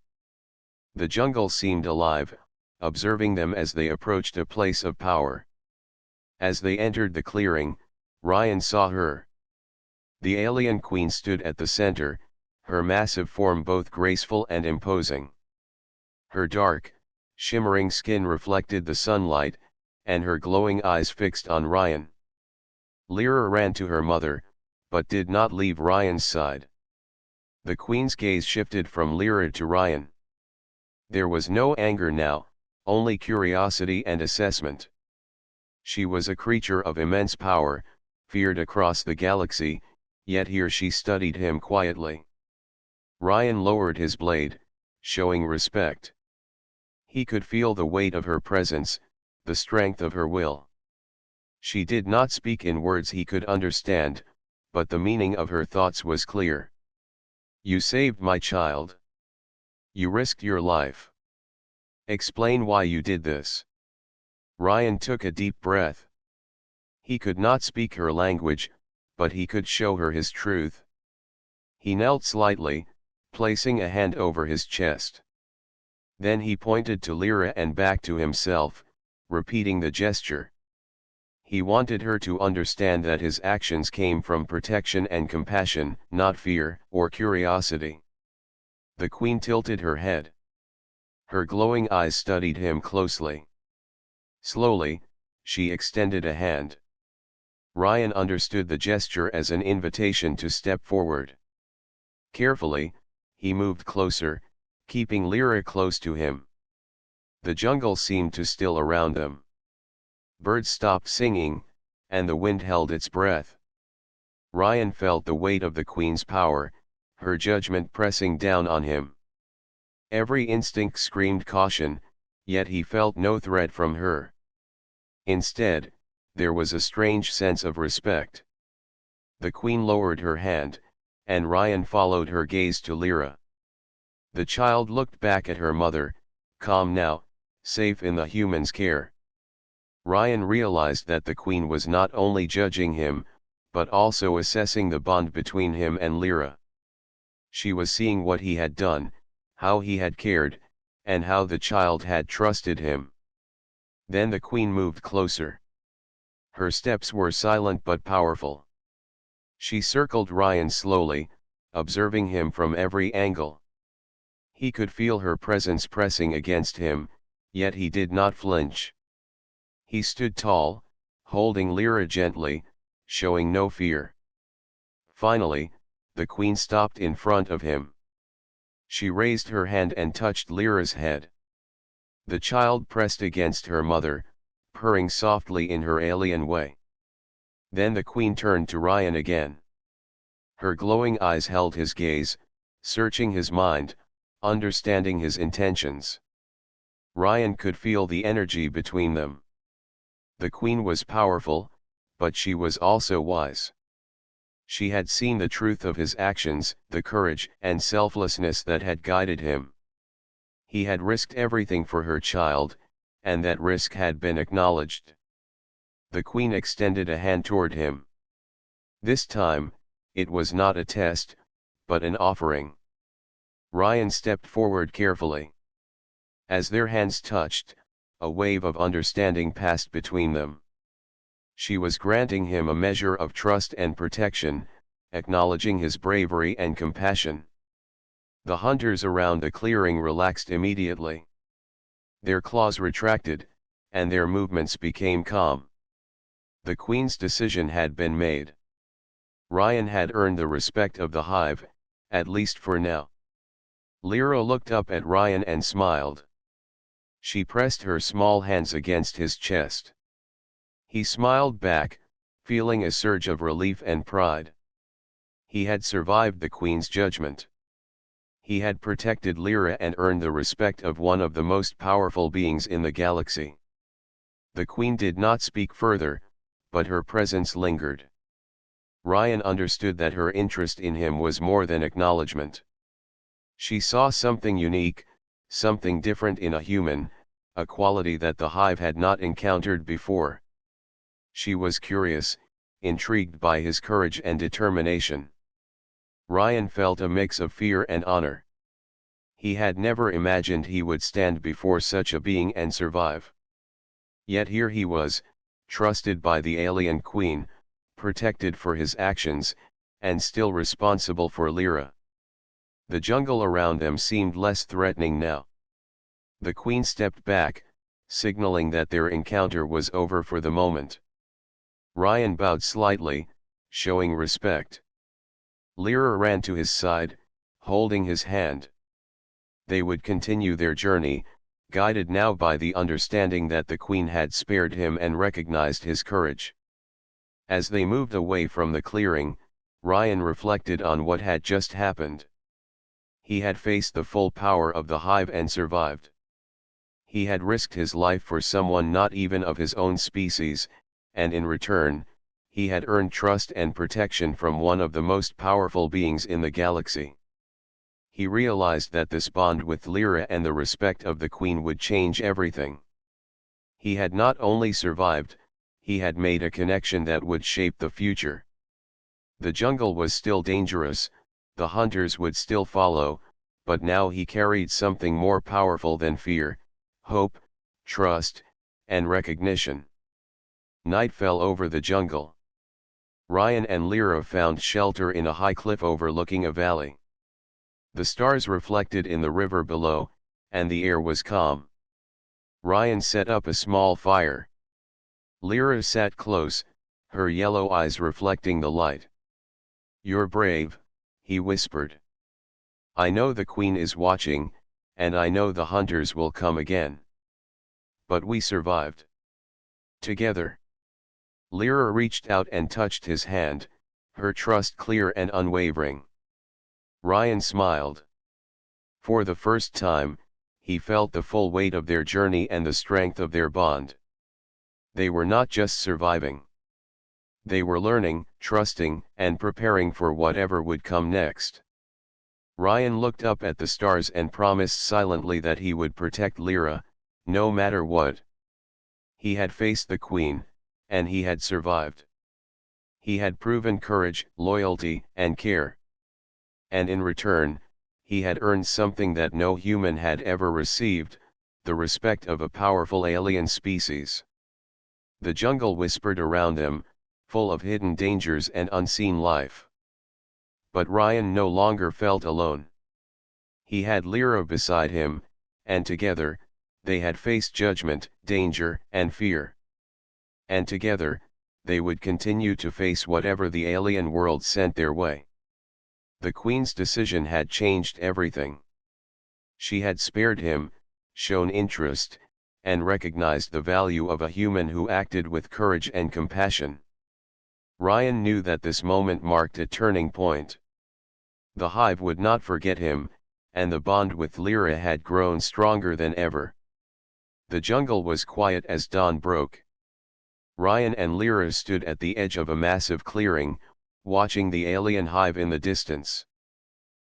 The jungle seemed alive, observing them as they approached a place of power. As they entered the clearing, Ryan saw her. The alien queen stood at the center, her massive form both graceful and imposing. Her dark, shimmering skin reflected the sunlight, and her glowing eyes fixed on Ryan. Lyra ran to her mother, but did not leave Ryan's side. The queen's gaze shifted from Lyra to Ryan. There was no anger now, only curiosity and assessment. She was a creature of immense power, feared across the galaxy, yet here she studied him quietly. Ryan lowered his blade, showing respect. He could feel the weight of her presence, the strength of her will. She did not speak in words he could understand, but the meaning of her thoughts was clear. "You saved my child. You risked your life. Explain why you did this." Ryan took a deep breath. He could not speak her language, but he could show her his truth. He knelt slightly, placing a hand over his chest. Then he pointed to Lyra and back to himself, repeating the gesture. He wanted her to understand that his actions came from protection and compassion, not fear or curiosity. The queen tilted her head. Her glowing eyes studied him closely. Slowly, she extended a hand. Ryan understood the gesture as an invitation to step forward. Carefully, he moved closer, keeping Lyra close to him. The jungle seemed to still around them. Birds stopped singing, and the wind held its breath. Ryan felt the weight of the queen's power, her judgment pressing down on him. Every instinct screamed caution, yet he felt no threat from her. Instead, there was a strange sense of respect. The queen lowered her hand, and Ryan followed her gaze to Lyra. The child looked back at her mother, calm now, safe in the human's care. Ryan realized that the queen was not only judging him, but also assessing the bond between him and Lyra. She was seeing what he had done, how he had cared, and how the child had trusted him. Then the queen moved closer. Her steps were silent but powerful. She circled Ryan slowly, observing him from every angle. He could feel her presence pressing against him, yet he did not flinch. He stood tall, holding Lyra gently, showing no fear. Finally, the queen stopped in front of him. She raised her hand and touched Lyra's head. The child pressed against her mother, purring softly in her alien way. Then the queen turned to Ryan again. Her glowing eyes held his gaze, searching his mind, understanding his intentions. Ryan could feel the energy between them. The queen was powerful, but she was also wise. She had seen the truth of his actions, the courage and selflessness that had guided him. He had risked everything for her child, and that risk had been acknowledged. The queen extended a hand toward him. This time, it was not a test, but an offering. Ryan stepped forward carefully. As their hands touched, a wave of understanding passed between them. She was granting him a measure of trust and protection, acknowledging his bravery and compassion. The hunters around the clearing relaxed immediately. Their claws retracted, and their movements became calm. The queen's decision had been made. Ryan had earned the respect of the hive, at least for now. Lyra looked up at Ryan and smiled. She pressed her small hands against his chest. He smiled back, feeling a surge of relief and pride. He had survived the queen's judgment. He had protected Lyra and earned the respect of one of the most powerful beings in the galaxy. The queen did not speak further, but her presence lingered. Ryan understood that her interest in him was more than acknowledgement. She saw something unique, something different in a human, a quality that the hive had not encountered before. She was curious, intrigued by his courage and determination. Ryan felt a mix of fear and honor. He had never imagined he would stand before such a being and survive. Yet here he was, trusted by the alien queen, protected for his actions, and still responsible for Lyra. The jungle around them seemed less threatening now. The queen stepped back, signaling that their encounter was over for the moment. Ryan bowed slightly, showing respect. Lyra ran to his side, holding his hand. They would continue their journey, guided now by the understanding that the queen had spared him and recognized his courage. As they moved away from the clearing, Ryan reflected on what had just happened. He had faced the full power of the hive and survived. He had risked his life for someone not even of his own species, and in return, he had earned trust and protection from one of the most powerful beings in the galaxy. He realized that this bond with Lyra and the respect of the queen would change everything. He had not only survived, he had made a connection that would shape the future. The jungle was still dangerous, the hunters would still follow, but now he carried something more powerful than fear: hope, trust, and recognition. Night fell over the jungle. Ryan and Lyra found shelter in a high cliff overlooking a valley. The stars reflected in the river below, and the air was calm. Ryan set up a small fire. Lyra sat close, her yellow eyes reflecting the light. "You're brave," he whispered. "I know the queen is watching, and I know the hunters will come again. But we survived. Together." Lyra reached out and touched his hand, her trust clear and unwavering. Ryan smiled. For the first time, he felt the full weight of their journey and the strength of their bond. They were not just surviving. They were learning, trusting, and preparing for whatever would come next. Ryan looked up at the stars and promised silently that he would protect Lyra, no matter what. He had faced the queen, and he had survived. He had proven courage, loyalty, and care. And in return, he had earned something that no human had ever received: the respect of a powerful alien species. The jungle whispered around them, full of hidden dangers and unseen life. But Ryan no longer felt alone. He had Lyra beside him, and together, they had faced judgment, danger, and fear. And together, they would continue to face whatever the alien world sent their way. The queen's decision had changed everything. She had spared him, shown interest, and recognized the value of a human who acted with courage and compassion. Ryan knew that this moment marked a turning point. The hive would not forget him, and the bond with Lyra had grown stronger than ever. The jungle was quiet as dawn broke. Ryan and Lyra stood at the edge of a massive clearing, watching the alien hive in the distance.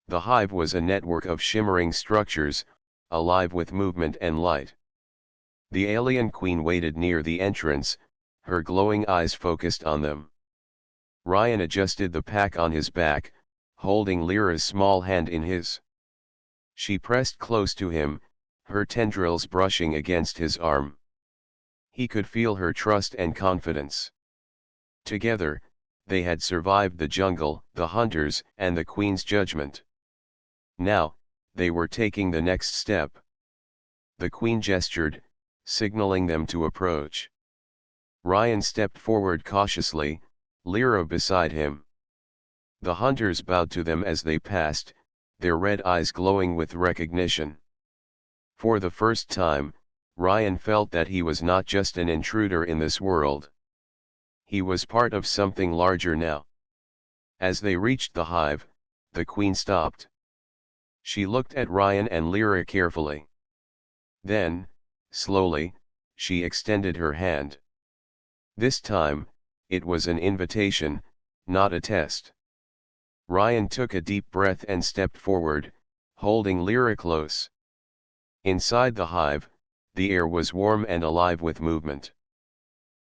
The hive was a network of shimmering structures, alive with movement and light. The alien queen waited near the entrance, her glowing eyes focused on them. Ryan adjusted the pack on his back, holding Lyra's small hand in his. She pressed close to him, her tendrils brushing against his arm. He could feel her trust and confidence. Together, they had survived the jungle, the hunters, and the queen's judgment. Now, they were taking the next step. The queen gestured, signaling them to approach. Ryan stepped forward cautiously, Lyra beside him. The hunters bowed to them as they passed, their red eyes glowing with recognition. For the first time, Ryan felt that he was not just an intruder in this world. He was part of something larger now. As they reached the hive, the queen stopped. She looked at Ryan and Lyra carefully. Then, slowly, she extended her hand. This time, it was an invitation, not a test. Ryan took a deep breath and stepped forward, holding Lyra close. Inside the hive, the air was warm and alive with movement.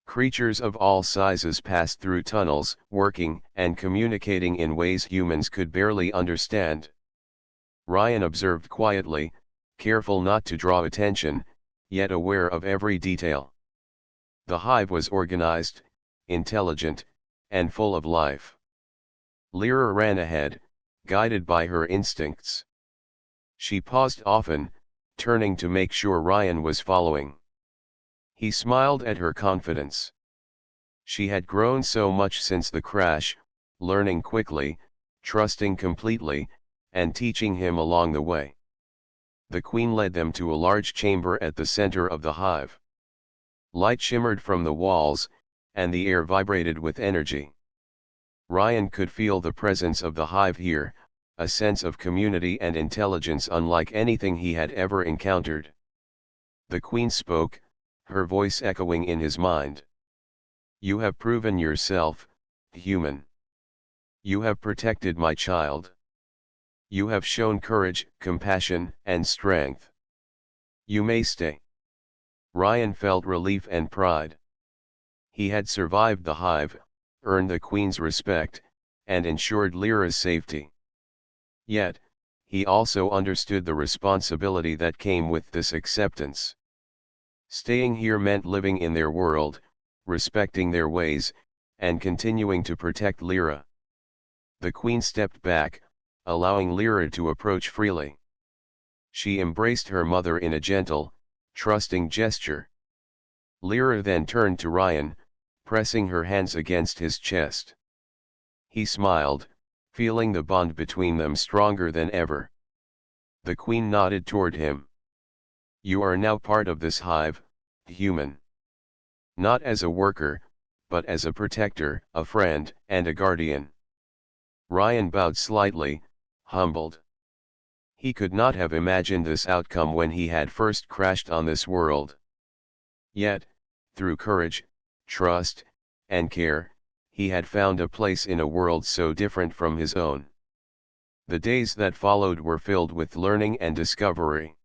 Creatures of all sizes passed through tunnels, working and communicating in ways humans could barely understand. Ryan observed quietly, careful not to draw attention, yet aware of every detail. The hive was organized, intelligent, and full of life. Lyra ran ahead, guided by her instincts. She paused often, turning to make sure Ryan was following. He smiled at her confidence. She had grown so much since the crash, learning quickly, trusting completely, and teaching him along the way. The queen led them to a large chamber at the center of the hive. Light shimmered from the walls, and the air vibrated with energy. Ryan could feel the presence of the hive here, a sense of community and intelligence unlike anything he had ever encountered. The queen spoke, her voice echoing in his mind. "You have proven yourself, human. You have protected my child. You have shown courage, compassion, and strength. You may stay." Ryan felt relief and pride. He had survived the hive, earned the queen's respect, and ensured Lyra's safety. Yet, he also understood the responsibility that came with this acceptance. Staying here meant living in their world, respecting their ways, and continuing to protect Lyra. The queen stepped back, allowing Lyra to approach freely. She embraced her mother in a gentle, trusting gesture. Lyra then turned to Ryan, pressing her hands against his chest. He smiled, feeling the bond between them stronger than ever. The queen nodded toward him. "You are now part of this hive, human. Not as a worker, but as a protector, a friend, and a guardian." Ryan bowed slightly, humbled. He could not have imagined this outcome when he had first crashed on this world. Yet, through courage, trust, and care, he had found a place in a world so different from his own. The days that followed were filled with learning and discovery.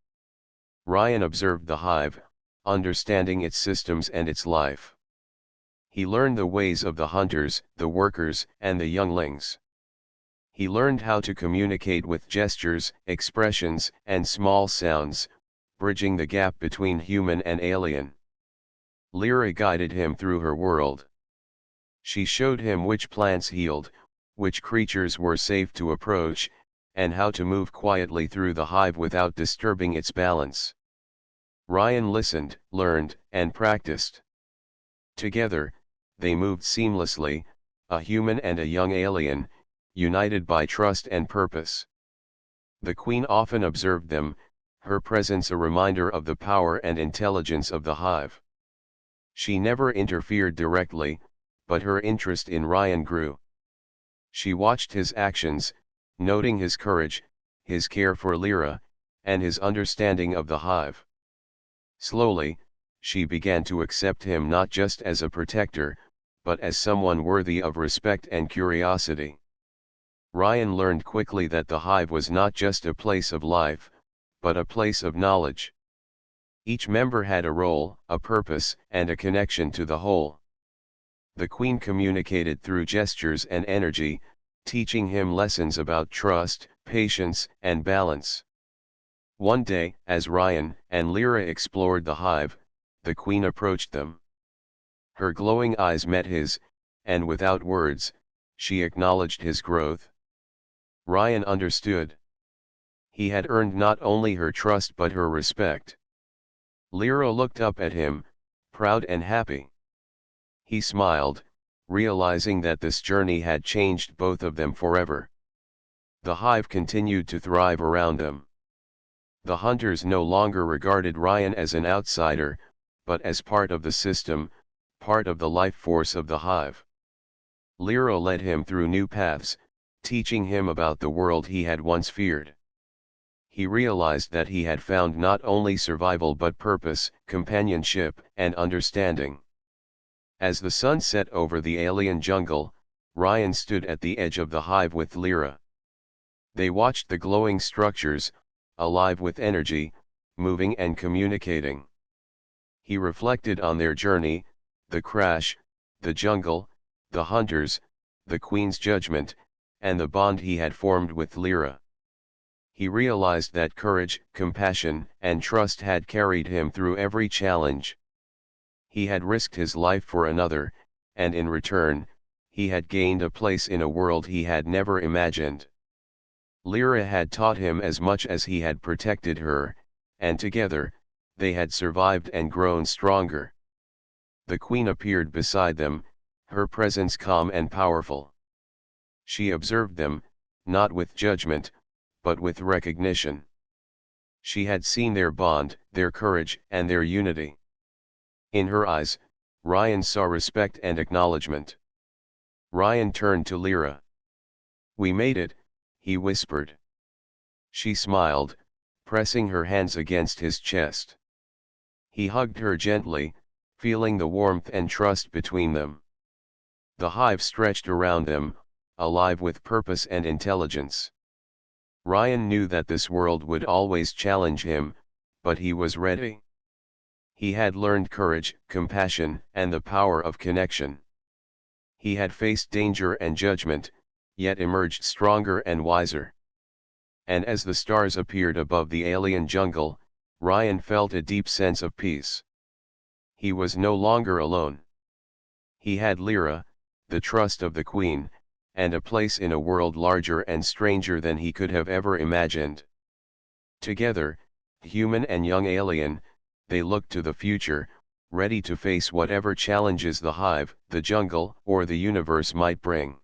Ryan observed the hive, understanding its systems and its life. He learned the ways of the hunters, the workers, and the younglings. He learned how to communicate with gestures, expressions, and small sounds, bridging the gap between human and alien. Lyra guided him through her world. She showed him which plants healed, which creatures were safe to approach, and how to move quietly through the hive without disturbing its balance. Ryan listened, learned, and practiced. Together, they moved seamlessly, a human and a young alien, united by trust and purpose. The queen often observed them, her presence a reminder of the power and intelligence of the hive. She never interfered directly, but her interest in Ryan grew. She watched his actions, noting his courage, his care for Lyra, and his understanding of the hive. Slowly, she began to accept him not just as a protector, but as someone worthy of respect and curiosity. Ryan learned quickly that the hive was not just a place of life, but a place of knowledge. Each member had a role, a purpose, and a connection to the whole. The queen communicated through gestures and energy, teaching him lessons about trust, patience, and balance. One day, as Ryan and Lyra explored the hive, the queen approached them. Her glowing eyes met his, and without words, she acknowledged his growth. Ryan understood. He had earned not only her trust but her respect. Lyra looked up at him, proud and happy. He smiled, realizing that this journey had changed both of them forever. The hive continued to thrive around them. The hunters no longer regarded Ryan as an outsider, but as part of the system, part of the life force of the hive. Lyra led him through new paths, teaching him about the world he had once feared. He realized that he had found not only survival but purpose, companionship, and understanding. As the sun set over the alien jungle, Ryan stood at the edge of the hive with Lyra. They watched the glowing structures, alive with energy, moving and communicating. He reflected on their journey, the crash, the jungle, the hunters, the queen's judgment, and the bond he had formed with Lyra. He realized that courage, compassion, and trust had carried him through every challenge. He had risked his life for another, and in return, he had gained a place in a world he had never imagined. Lyra had taught him as much as he had protected her, and together, they had survived and grown stronger. The queen appeared beside them, her presence calm and powerful. She observed them, not with judgment, but with recognition. She had seen their bond, their courage, and their unity. In her eyes, Ryan saw respect and acknowledgement. Ryan turned to Lyra. "We made it," he whispered. She smiled, pressing her hands against his chest. He hugged her gently, feeling the warmth and trust between them. The hive stretched around them, alive with purpose and intelligence. Ryan knew that this world would always challenge him, but he was ready. He had learned courage, compassion, and the power of connection. He had faced danger and judgment, yet emerged stronger and wiser. And as the stars appeared above the alien jungle, Ryan felt a deep sense of peace. He was no longer alone. He had Lyra, the trust of the Queen, and a place in a world larger and stranger than he could have ever imagined. Together, human and young alien, they looked to the future, ready to face whatever challenges the hive, the jungle, or the universe might bring.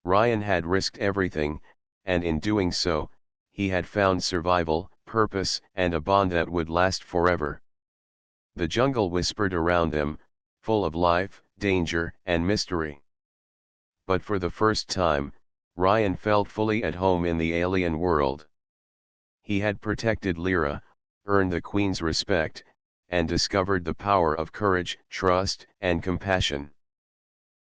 Ryan had risked everything, and in doing so, he had found survival, purpose, and a bond that would last forever. The jungle whispered around them, full of life, danger, and mystery. But for the first time, Ryan felt fully at home in the alien world. He had protected Lyra, earned the Queen's respect, and discovered the power of courage, trust, and compassion.